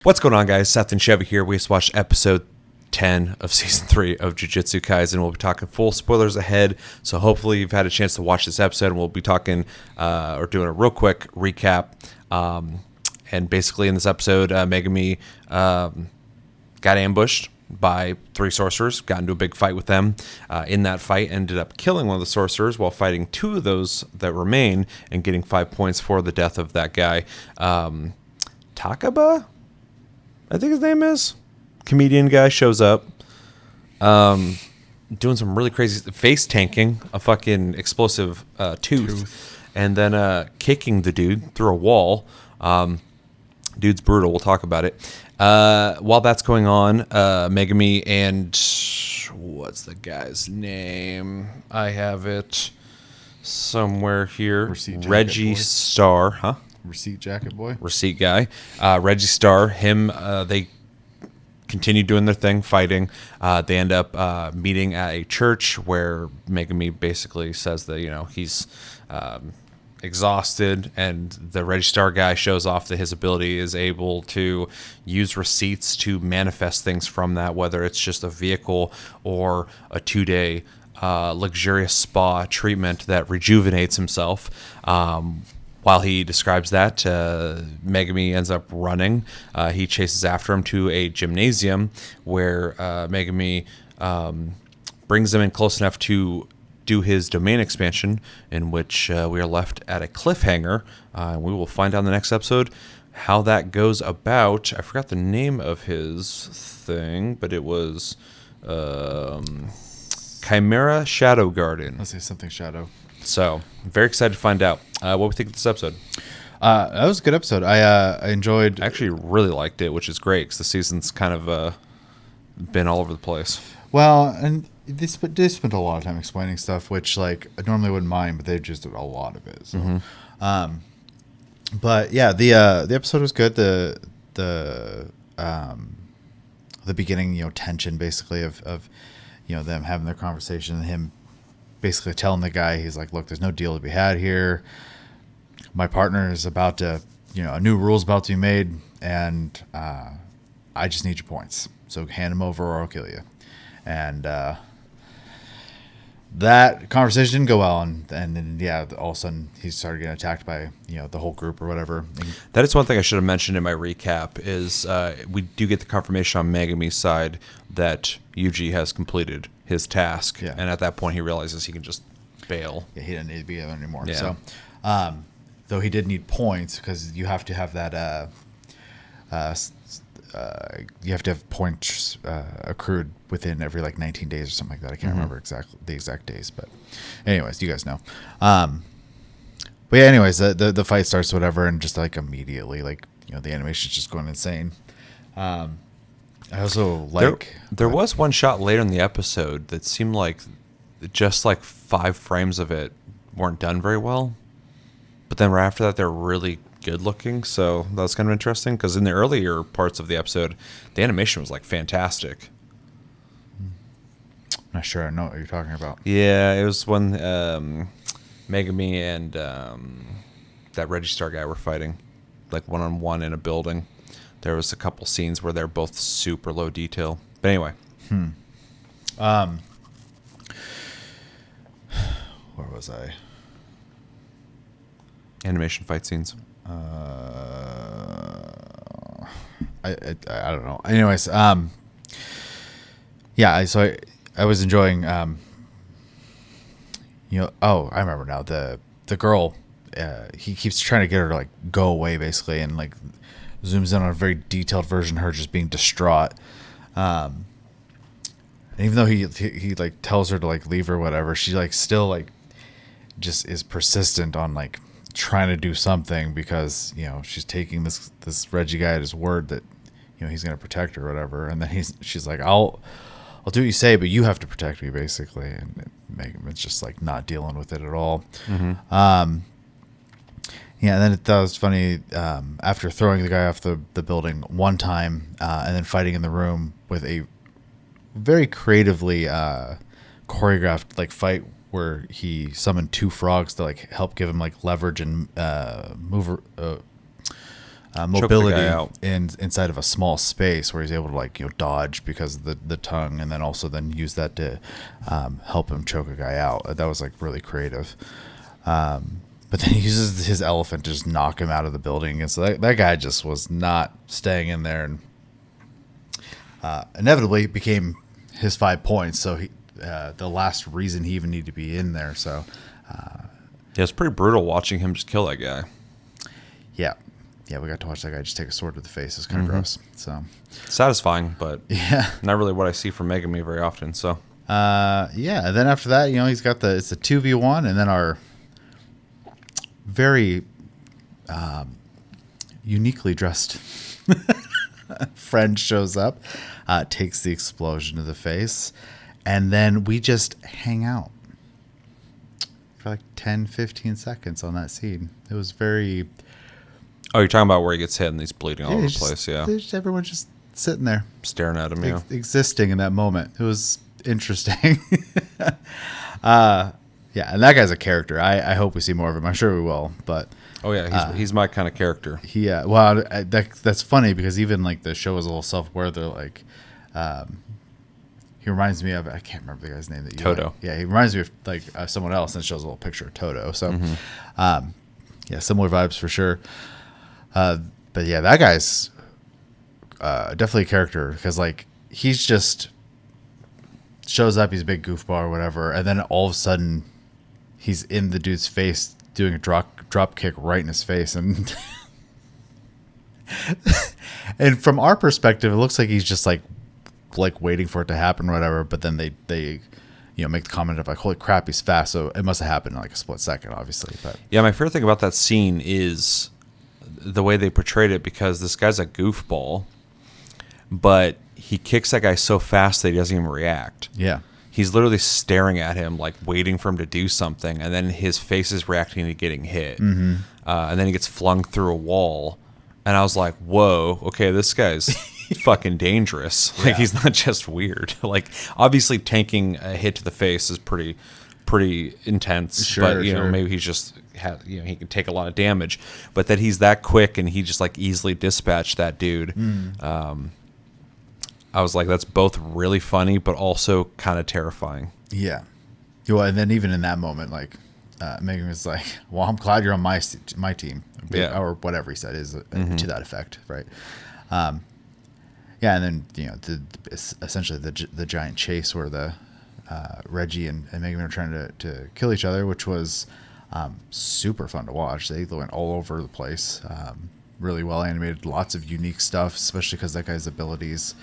What's going on, guys? Seth and Chevy here. We just watched episode 10 of season 3 of Jujutsu Kaisen. We'll be talking full spoilers ahead, so hopefully you've had a chance to watch this episode, and we'll be talking or doing a real quick recap. And basically in this episode, Megami got ambushed by 3 sorcerers, got into a big fight with them. In that fight, ended up killing one of the sorcerers while fighting 2 of those that remain and getting 5 points for the death of that guy. Takaba? I think his name is. Comedian guy shows up, doing some really crazy face tanking a fucking explosive tooth, and then kicking the dude through a wall. Dude's brutal. We'll talk about it. While that's going on, Megami and what's the guy's name? I have it somewhere here. Reggie Star, huh? Receipt jacket boy. Receipt guy. Reggie Star, him, they continue doing their thing, fighting. They end up meeting at a church where Megami basically says that, he's exhausted, and the Reggie Star guy shows off that his ability is able to use receipts to manifest things from that, whether it's just a vehicle or a 2-day luxurious spa treatment that rejuvenates himself. While he describes that, Megami ends up running. He chases after him to a gymnasium where Megami brings him in close enough to do his domain expansion, in which we are left at a cliffhanger. We will find out in the next episode how that goes about. I forgot the name of his thing, but it was Chimera Shadow Garden. Let's say something shadow. So, very excited to find out what we think of this episode. That was a good episode. I enjoyed. I actually really liked it, which is great because the season's kind of been all over the place. Well, and they spent a lot of time explaining stuff, which I normally wouldn't mind, but they just did a lot of it. So. But yeah, the episode was good. The beginning, tension basically of them having their conversation and him basically telling the guy, he's like, look, there's no deal to be had here. My partner is about to, a new rule's about to be made, and I just need your points. So hand them over or I'll kill you. And that conversation didn't go well, and then, all of a sudden he started getting attacked by, the whole group or whatever. That is one thing I should have mentioned in my recap is we do get the confirmation on Megami's side that Yuji has completed his task, and at that point he realizes he can just bail. Yeah, he didn't need to be there anymore. Yeah. So, though he did need points because you have to have that. You have to have points accrued within every 19 days or something like that. I can't remember the exact days, but anyways, you guys know. But yeah, anyways, the fight starts, whatever, and just immediately, the animation's just going insane. I also there was one shot later in the episode that seemed like just 5 frames of it weren't done very well, but then right after that they're really good looking, so that was kind of interesting because in the earlier parts of the episode the animation was fantastic. I'm not sure I know what you're talking about. Yeah, it was when Megami and that Reggie Star guy were fighting one-on-one in a building. There was a couple scenes where they're both super low detail. But anyway. Where was I? Animation fight scenes. I don't know. Anyways, yeah, so I was enjoying, I remember now, the girl, he keeps trying to get her to go away basically, and zooms in on a very detailed version of her just being distraught. And even though he tells her to leave or whatever, she still just is persistent on trying to do something because she's taking this Reggie guy at his word that he's gonna protect her or whatever, and then she's like, I'll do what you say, but you have to protect me basically, and it's just not dealing with it at all. Yeah, and then that was funny. After throwing the guy off the building one time, and then fighting in the room with a very creatively choreographed fight where he summoned 2 frogs to help give him leverage and mobility out. inside of a small space where he's able to like dodge because of the tongue, and then also then use that to help him choke a guy out. That was like really creative. But then he uses his elephant to just knock him out of the building, and so that guy just was not staying in there, and inevitably became his 5 points. So he the last reason he even needed to be in there. So Yeah, it's pretty brutal watching him just kill that guy. yeah, we got to watch that guy just take a sword to the face. It's kind of gross. So Satisfying, but yeah, not really what I see from Megami very often. So yeah. And then after that, he's got it's a 2v1, and then our very uniquely dressed friend shows up, takes the explosion to the face, and then we just hang out for like 10-15 seconds on that scene. It was very... Oh, you're talking about where he gets hit and he's bleeding all over the just, place, yeah. Everyone's just sitting there. Staring at him, yeah. Existing in that moment. It was interesting. Yeah, and that guy's a character. I hope we see more of him. I'm sure we will, but... Oh, yeah, he's my kind of character. Yeah, well, that's funny because even like the show is a little self-aware. They're like... he reminds me of, I can't remember the guy's name that you Toto. like. Yeah, he reminds me of like someone else, and it shows a little picture of Toto. So, yeah, similar vibes for sure. But yeah, that guy's definitely a character because like he's just shows up, he's a big goofball or whatever, and then all of a sudden he's in the dude's face doing a drop kick right in his face, and and from our perspective, it looks like he's just like waiting for it to happen or whatever. But then they make the comment of like, holy crap, he's fast, so it must have happened in like a split second, obviously. But yeah, my favorite thing about that scene is the way they portrayed it, because this guy's a goofball, but he kicks that guy so fast that he doesn't even react. Yeah. He's literally staring at him, like waiting for him to do something, and then his face is reacting to getting hit. Mm-hmm. And then he gets flung through a wall, and I was like, whoa, okay, this guy's fucking dangerous. Like, he's not just weird. Like, obviously tanking a hit to the face is pretty intense. Sure, but, you know, maybe he's just, he can take a lot of damage. But that he's that quick and he just, like, easily dispatched that dude. I was like, that's both really funny, but also kind of terrifying. Yeah. Well, and then even in that moment, like, Megan was like, well, I'm glad you're on my team. Yeah. Or whatever he said is to that effect, right? Yeah, and then, essentially the giant chase where the Reggie and Megan were trying to kill each other, which was super fun to watch. They went all over the place. Really well animated, lots of unique stuff, especially because that guy's abilities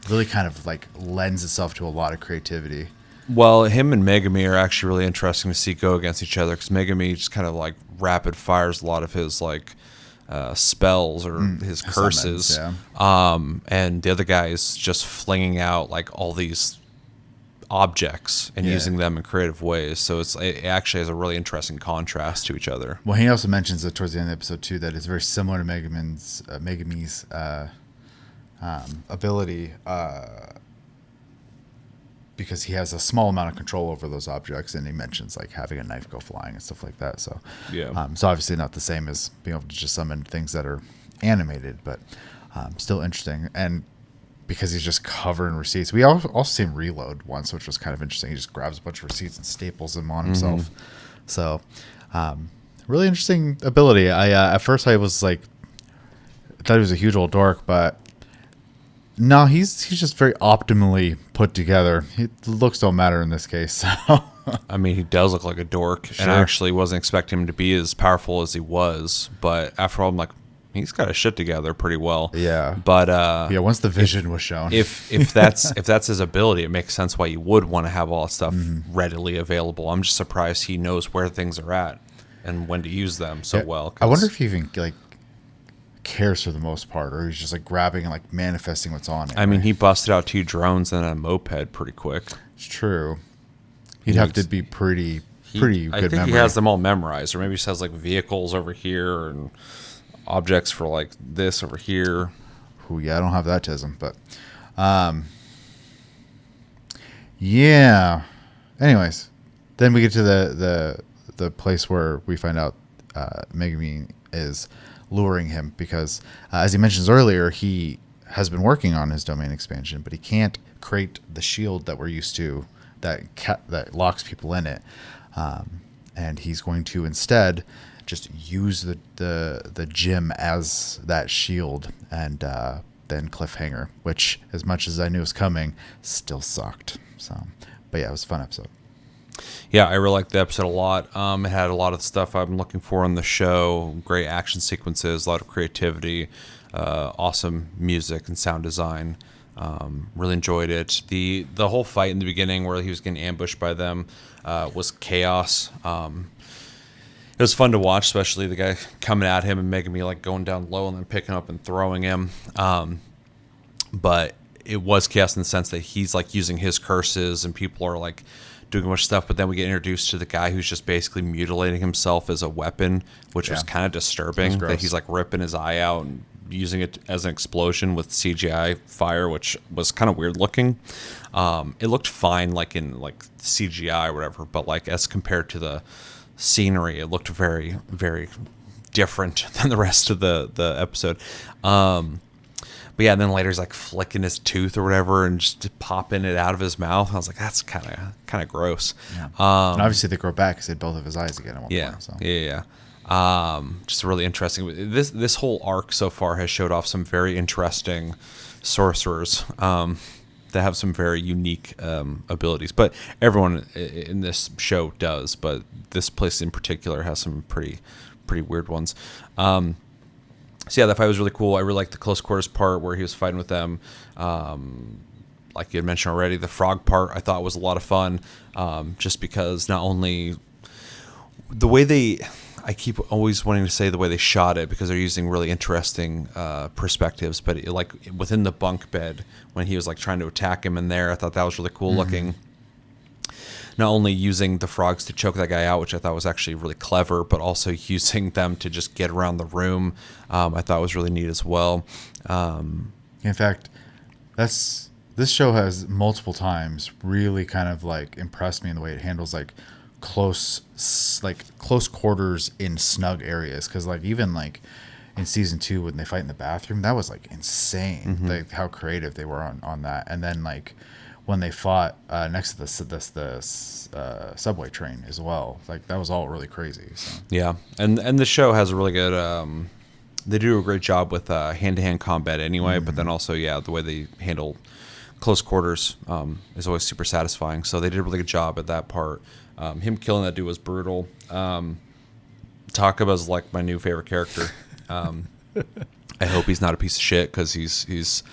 really kind of like lends itself to a lot of creativity. Well, him and Megami are actually really interesting to see go against each other, because Megami just kind of like rapid fires a lot of his like spells or his curses, summons, and the other guy is just flinging out like all these objects and using them in creative ways. So it actually has a really interesting contrast to each other. Well, he also mentions that towards the end of the episode too, that it's very similar to Megami's ability, because he has a small amount of control over those objects, and he mentions like having a knife go flying and stuff like that. So so obviously not the same as being able to just summon things that are animated, but still interesting. And because he's just covered in receipts, we also see him reload once, which was kind of interesting. He just grabs a bunch of receipts and staples them on himself. So really interesting ability. At first I was like, I thought he was a huge old dork, but no, he's just very optimally put together. Looks don't matter in this case. So. I mean, he does look like a dork, and I actually wasn't expecting him to be as powerful as he was. But after all, I'm like, he's got his shit together pretty well. Yeah. But once the vision was shown, if that's his ability, it makes sense why you would want to have all that stuff readily available. I'm just surprised he knows where things are at and when to use them so well. I wonder if he even like cares for the most part, or he's just like grabbing and like manifesting what's on it. I mean, he busted out 2 drones and a moped pretty quick. It's true. He'd have to be pretty good I think memory. he has them all memorized, or maybe he just has like vehicles over here and objects for like this over here. Ooh, yeah, I don't have that tism, but yeah. Anyways, then we get to the place where we find out Megami is luring him because, as he mentions earlier, he has been working on his domain expansion, but he can't create the shield that we're used to that locks people in it. And he's going to instead just use the gym as that shield, and then cliffhanger, which, as much as I knew was coming, still sucked. So, but yeah, it was a fun episode. Yeah, I really liked the episode a lot. It had a lot of stuff I'm looking for in the show. Great action sequences, a lot of creativity, awesome music and sound design. Really enjoyed it. The whole fight in the beginning where he was getting ambushed by them was chaos. It was fun to watch, especially the guy coming at him and making me like going down low and then picking up and throwing him. But it was chaos in the sense that he's like using his curses and people are like doing much stuff. But then we get introduced to the guy who's just basically mutilating himself as a weapon, which was kind of disturbing. That he's like ripping his eye out and using it as an explosion with CGI fire, which was kind of weird looking. It looked fine like in like CGI or whatever, but like as compared to the scenery, it looked very, very different than the rest of the episode. But yeah, and then later he's like flicking his tooth or whatever and just popping it out of his mouth. I was like, that's kind of gross. Yeah. And obviously they grow back because they had both of his eyes again at one point. So. Yeah. Just really interesting. This whole arc so far has showed off some very interesting sorcerers that have some very unique abilities. But everyone in this show does. But this place in particular has some pretty weird ones. So yeah, that fight was really cool. I really liked the close quarters part where he was fighting with them. Like you had mentioned already, the frog part I thought was a lot of fun. Just because not only the way I keep always wanting to say the way they shot it because they're using really interesting perspectives. But like within the bunk bed when he was like trying to attack him in there, I thought that was really cool looking. Not only using the frogs to choke that guy out, which I thought was actually really clever, but also using them to just get around the room, I thought was really neat as well. In fact, this show has multiple times really kind of like impressed me in the way it handles like close quarters in snug areas. Because like even like in season 2 when they fight in the bathroom, that was like insane. Like how creative they were on that. And then like when they fought next to the subway train as well, like that was all really crazy. So. Yeah, and the show has a really good. They do a great job with hand-to-hand combat anyway, but then also the way they handle close quarters is always super satisfying. So they did a really good job at that part. Him killing that dude was brutal. Takaba's like my new favorite character. I hope he's not a piece of shit because he's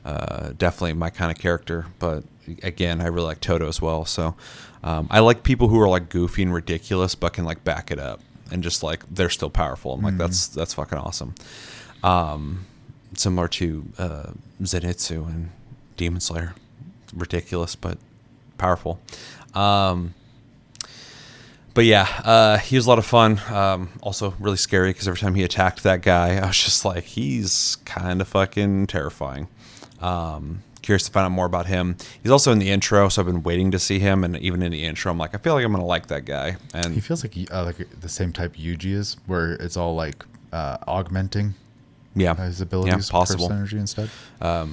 definitely my kind of character. But again, I really like Toto as well. So I like people who are like goofy and ridiculous but can like back it up and just like they're still powerful. I'm like that's fucking awesome. Similar to Zenitsu and Demon Slayer, ridiculous but powerful. But yeah, he was a lot of fun. Also really scary because every time he attacked that guy, I was just like, he's kind of fucking terrifying. Curious to find out more about him. He's also in the intro, so I've been waiting to see him. And even in the intro, I'm like, I feel like I'm gonna like that guy. And he feels like the same type Yuji is, where it's all like augmenting. His abilities, possible energy instead. I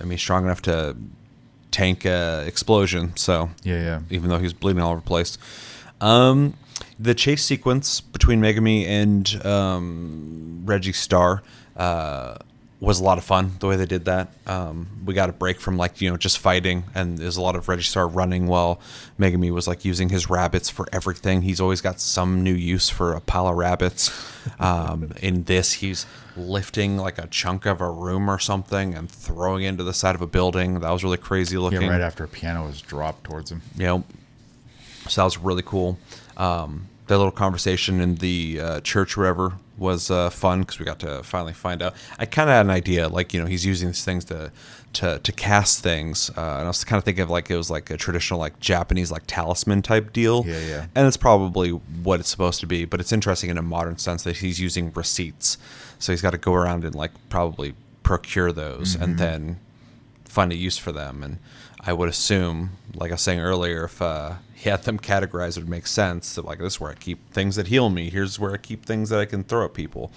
mean, strong enough to tank explosion. So even though he was bleeding all over the place. The chase sequence between Megami and Reggie Star was a lot of fun. The way they did that, we got a break from like just fighting, and there's a lot of Reggie Star running while Megami was like using his rabbits for everything. He's always got some new use for a pile of rabbits. In this, he's lifting like a chunk of a room or something and throwing it into the side of a building. That was really crazy looking. Yeah, right after a piano was dropped towards him. Yep. So that was really cool. That little conversation in the church or whatever was fun because we got to finally find out. I kind of had an idea, like, he's using these things to cast things. And I was kind of thinking of like it was like a traditional like Japanese like talisman type deal. Yeah. And it's probably what it's supposed to be. But it's interesting in a modern sense that he's using receipts. So he's got to go around and like probably procure those and then find a use for them. And I would assume, like I was saying earlier, if he had them categorized, it would make sense. So like, this is where I keep things that heal me. Here's where I keep things that I can throw at people,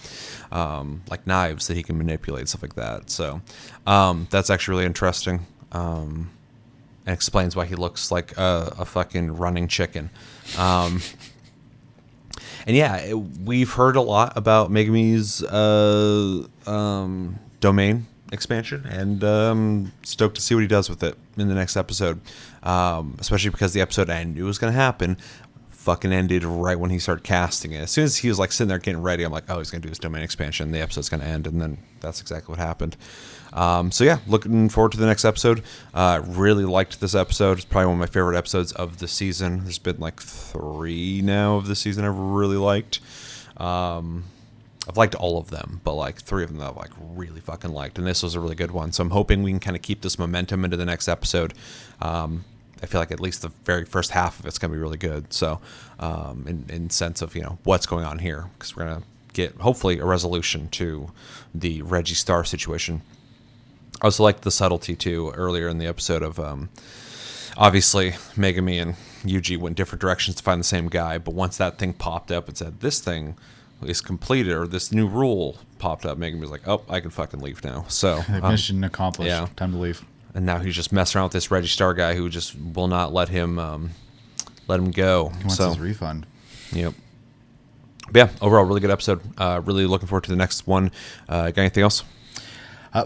like knives that he can manipulate, stuff like that. So that's actually really interesting. And explains why he looks like a fucking running chicken. And yeah, we've heard a lot about Megumi's domain expansion, and stoked to see what he does with it in the next episode. Especially because the episode I knew was going to happen fucking ended right when he started casting it. As soon as he was like sitting there getting ready, I'm like, oh, he's going to do his domain expansion. The episode's going to end, and then that's exactly what happened. So yeah, looking forward to the next episode. Really liked this episode. It's probably one of my favorite episodes of the season. There's been like 3 now of the season I've really liked. I've liked all of them, but like 3 of them that I've like really fucking liked, and this was a really good one. So I'm hoping we can kind of keep this momentum into the next episode. I feel like at least the very first half of it's going to be really good. So in sense of, what's going on here, because we're going to get hopefully a resolution to the Reggie Star situation. I also liked the subtlety too earlier in the episode of obviously Megumi and Yuji went different directions to find the same guy, but once that thing popped up and said this thing is completed, or this new rule popped up, Megumi was like, oh, I can fucking leave now. So mission accomplished. Yeah. Time to leave. And now he's just messing around with this Reggie Star guy who just will not let him go. He wants his refund. Yep. But yeah, overall, really good episode. Really looking forward to the next one. Got anything else?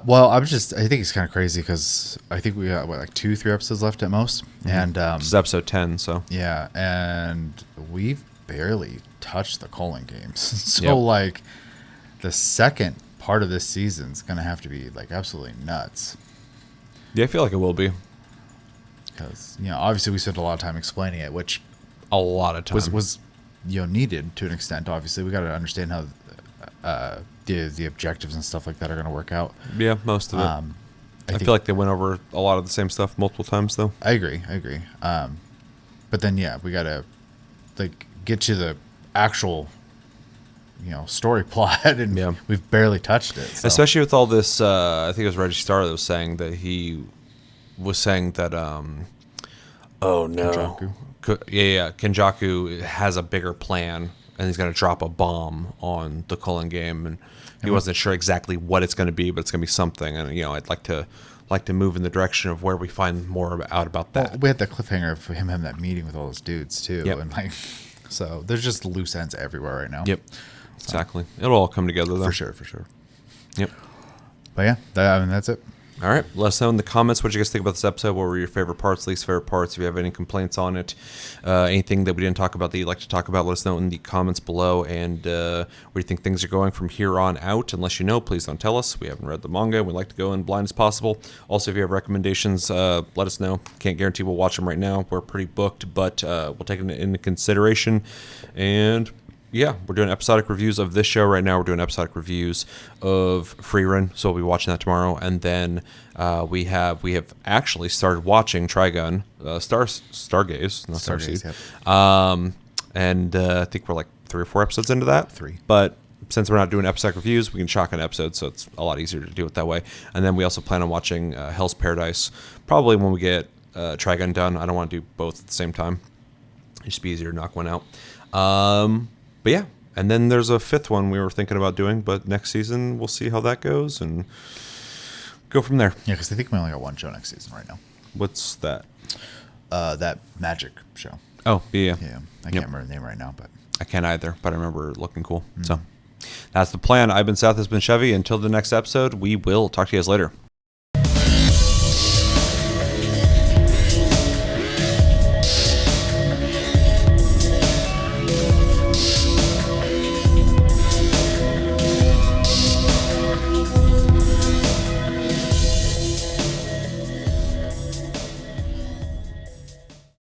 Well, I think it's kind of crazy because I think we got like 2-3 episodes left at most, and This is episode 10, so yeah, and we've barely touched the Colon games. So Yep. like, the second part of this season is gonna have to be like absolutely nuts. yeah, I feel like it will be Because obviously we spent a lot of time explaining it, which a lot of time. was needed to an extent. Obviously, we got to understand how the objectives and stuff like that are going to work out. Yeah, most of it. I feel like they went over a lot of the same stuff multiple times, though. I agree. But then, yeah, we got to like get to the actual, story plot, and Yeah. we've barely touched it. So. Especially with all this, I think it was Reggie Star that was saying that oh no, Kenjaku. Kenjaku has a bigger plan, and he's going to drop a bomb on the Cullen game, and he wasn't sure exactly what it's going to be, but it's going to be something. And I'd like to move in the direction of where we find more out about that. Well, we had the cliffhanger of him having that meeting with all those dudes too, Yep. and like, so there's just loose ends everywhere right now. Yep, exactly. It'll all come together though. For sure. Yep. But yeah, that's it. All right. Let us know in the comments what you guys think about this episode. What were your favorite parts, least favorite parts? If you have any complaints on it, anything that we didn't talk about that you'd like to talk about, let us know in the comments below. And where you think things are going from here on out. Unless you know, please don't tell us. We haven't read the manga. We'd like to go in blind as possible. Also, if you have recommendations, let us know. Can't guarantee we'll watch them right now. We're pretty booked, but we'll take it into consideration. And yeah, we're doing episodic reviews of this show right now. We're doing episodic reviews of Freerun, so we'll be watching that tomorrow. And then we have actually started watching Trigun, Stargaze, not Stargaze, Starseed. And I think we're like 3 or 4 episodes into that. 3. But since we're not doing episodic reviews, we can chalk an episode, so it's a lot easier to do it that way. And then we also plan on watching Hell's Paradise, probably when we get Trigun done. I don't want to do both at the same time. It'd just be easier to knock one out. But yeah, and then there's a 5th one we were thinking about doing, but next season we'll see how that goes and go from there. Yeah, because I think we only got one show next season right now. What's that? That magic show. Oh, yeah. Yeah, I can't remember the name right now, but I can't either, but I remember it looking cool. So that's the plan. I've been Seth, has been Chevy. Until the next episode, we will talk to you guys later.